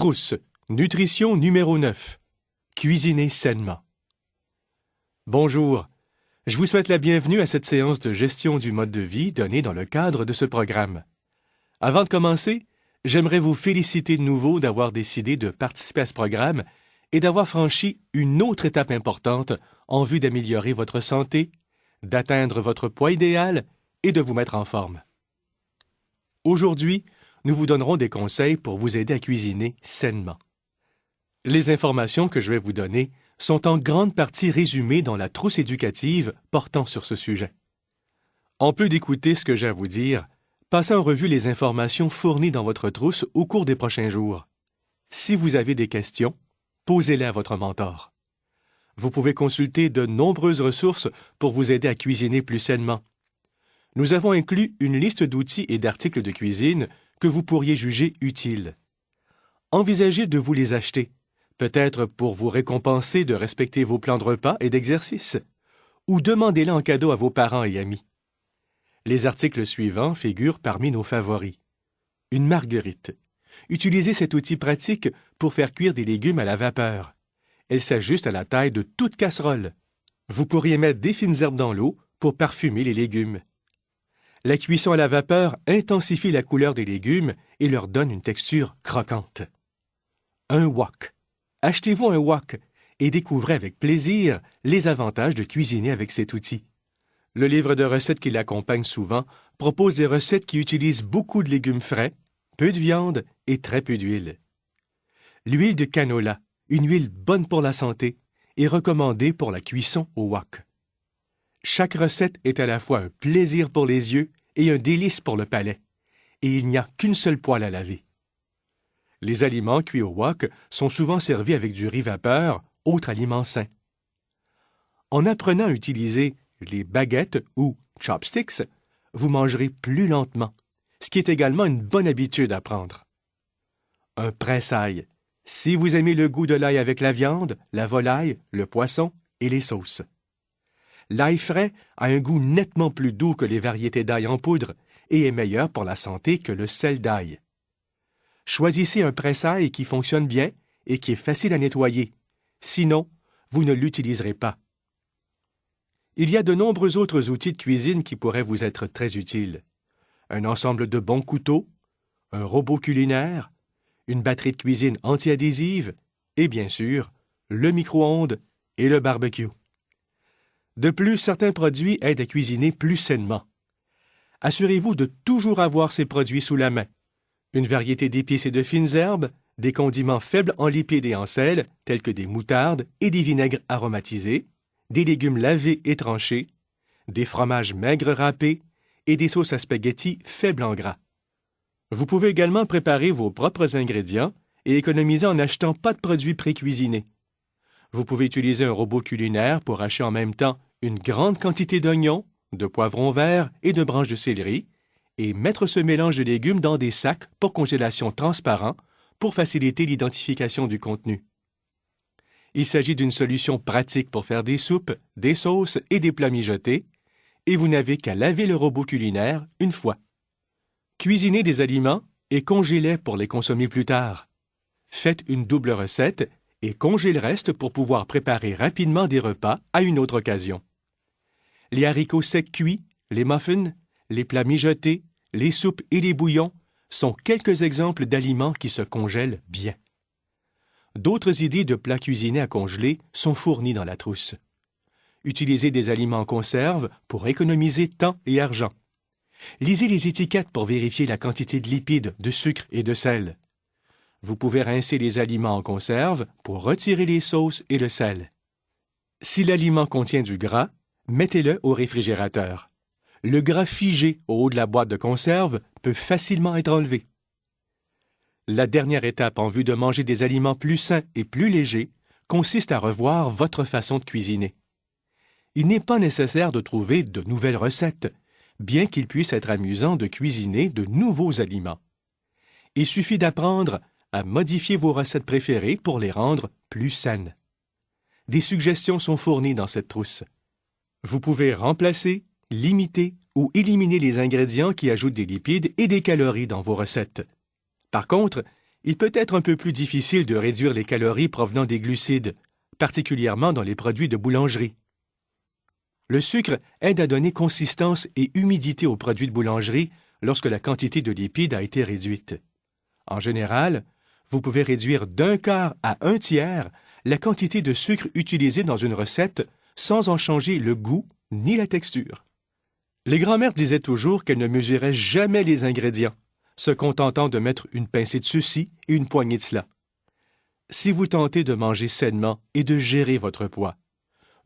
Trousse, nutrition numéro 9. Cuisiner sainement. Bonjour, je vous souhaite la bienvenue à cette séance de gestion du mode de vie donnée dans le cadre de ce programme. Avant de commencer, j'aimerais vous féliciter de nouveau d'avoir décidé de participer à ce programme et d'avoir franchi une autre étape importante en vue d'améliorer votre santé, d'atteindre votre poids idéal et de vous mettre en forme. Aujourd'hui, nous vous donnerons des conseils pour vous aider à cuisiner sainement. Les informations que je vais vous donner sont en grande partie résumées dans la trousse éducative portant sur ce sujet. En plus d'écouter ce que j'ai à vous dire, passez en revue les informations fournies dans votre trousse au cours des prochains jours. Si vous avez des questions, posez-les à votre mentor. Vous pouvez consulter de nombreuses ressources pour vous aider à cuisiner plus sainement. Nous avons inclus une liste d'outils et d'articles de cuisine que vous pourriez juger utiles. Envisagez de vous les acheter, peut-être pour vous récompenser de respecter vos plans de repas et d'exercice, ou demandez-les en cadeau à vos parents et amis. Les articles suivants figurent parmi nos favoris. Une marguerite. Utilisez cet outil pratique pour faire cuire des légumes à la vapeur. Elle s'ajuste à la taille de toute casserole. Vous pourriez mettre des fines herbes dans l'eau pour parfumer les légumes. La cuisson à la vapeur intensifie la couleur des légumes et leur donne une texture croquante. Un wok. Achetez-vous un wok et découvrez avec plaisir les avantages de cuisiner avec cet outil. Le livre de recettes qui l'accompagne souvent propose des recettes qui utilisent beaucoup de légumes frais, peu de viande et très peu d'huile. L'huile de canola, une huile bonne pour la santé, est recommandée pour la cuisson au wok. Chaque recette est à la fois un plaisir pour les yeux et un délice pour le palais, et il n'y a qu'une seule poêle à laver. Les aliments cuits au wok sont souvent servis avec du riz vapeur, autre aliment sain. En apprenant à utiliser les baguettes ou chopsticks, vous mangerez plus lentement, ce qui est également une bonne habitude à prendre. Un presse-ail, si vous aimez le goût de l'ail avec la viande, la volaille, le poisson et les sauces. L'ail frais a un goût nettement plus doux que les variétés d'ail en poudre et est meilleur pour la santé que le sel d'ail. Choisissez un presse-ail qui fonctionne bien et qui est facile à nettoyer. Sinon, vous ne l'utiliserez pas. Il y a de nombreux autres outils de cuisine qui pourraient vous être très utiles. Un ensemble de bons couteaux, un robot culinaire, une batterie de cuisine anti-adhésive et bien sûr, le micro-ondes et le barbecue. De plus, certains produits aident à cuisiner plus sainement. Assurez-vous de toujours avoir ces produits sous la main. Une variété d'épices et de fines herbes, des condiments faibles en lipides et en sel, tels que des moutardes et des vinaigres aromatisés, des légumes lavés et tranchés, des fromages maigres râpés et des sauces à spaghettis faibles en gras. Vous pouvez également préparer vos propres ingrédients et économiser en n'achetant pas de produits pré-cuisinés. Vous pouvez utiliser un robot culinaire pour hacher en même temps une grande quantité d'oignons, de poivrons verts et de branches de céleri et mettre ce mélange de légumes dans des sacs pour congélation transparents pour faciliter l'identification du contenu. Il s'agit d'une solution pratique pour faire des soupes, des sauces et des plats mijotés et vous n'avez qu'à laver le robot culinaire une fois. Cuisinez des aliments et congélez pour les consommer plus tard. Faites une double recette et congez le reste pour pouvoir préparer rapidement des repas à une autre occasion. Les haricots secs cuits, les muffins, les plats mijotés, les soupes et les bouillons sont quelques exemples d'aliments qui se congèlent bien. D'autres idées de plats cuisinés à congeler sont fournies dans la trousse. Utilisez des aliments en conserve pour économiser temps et argent. Lisez les étiquettes pour vérifier la quantité de lipides, de sucre et de sel. Vous pouvez rincer les aliments en conserve pour retirer les sauces et le sel. Si l'aliment contient du gras, mettez-le au réfrigérateur. Le gras figé au haut de la boîte de conserve peut facilement être enlevé. La dernière étape en vue de manger des aliments plus sains et plus légers consiste à revoir votre façon de cuisiner. Il n'est pas nécessaire de trouver de nouvelles recettes, bien qu'il puisse être amusant de cuisiner de nouveaux aliments. Il suffit d'apprendre à modifier vos recettes préférées pour les rendre plus saines. Des suggestions sont fournies dans cette trousse. Vous pouvez remplacer, limiter ou éliminer les ingrédients qui ajoutent des lipides et des calories dans vos recettes. Par contre, Il peut être un peu plus difficile de réduire les calories provenant des glucides, particulièrement dans les produits de boulangerie. Le sucre aide à donner consistance et humidité aux produits de boulangerie lorsque la quantité de lipides a été réduite. En général, vous pouvez réduire d'un quart à un tiers la quantité de sucre utilisée dans une recette sans en changer le goût ni la texture. Les grands-mères disaient toujours qu'elles ne mesuraient jamais les ingrédients, se contentant de mettre une pincée de ceci et une poignée de cela. Si vous tentez de manger sainement et de gérer votre poids,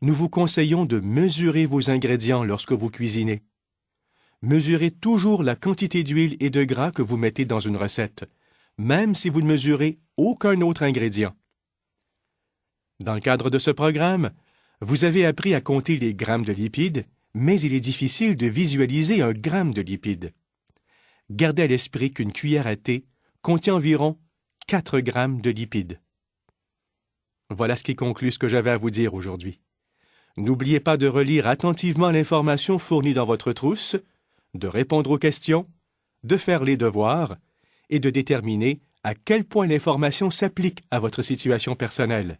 nous vous conseillons de mesurer vos ingrédients lorsque vous cuisinez. Mesurez toujours la quantité d'huile et de gras que vous mettez dans une recette, même si vous ne mesurez aucun autre ingrédient. Dans le cadre de ce programme, vous avez appris à compter les grammes de lipides, mais il est difficile de visualiser un gramme de lipides. Gardez à l'esprit qu'une cuillère à thé contient environ 4 grammes de lipides. Voilà ce qui conclut ce que j'avais à vous dire aujourd'hui. N'oubliez pas de relire attentivement l'information fournie dans votre trousse, de répondre aux questions, de faire les devoirs et de déterminer à quel point l'information s'applique à votre situation personnelle.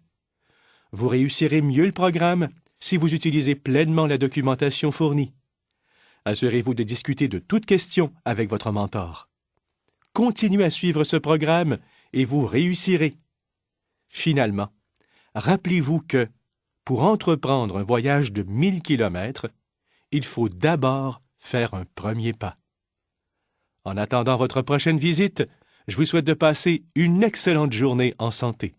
Vous réussirez mieux le programme si vous utilisez pleinement la documentation fournie. Assurez-vous de discuter de toute question avec votre mentor. Continuez à suivre ce programme et vous réussirez. Finalement, rappelez-vous que, pour entreprendre un voyage de 1000 kilomètres, il faut d'abord faire un premier pas. En attendant votre prochaine visite, je vous souhaite de passer une excellente journée en santé.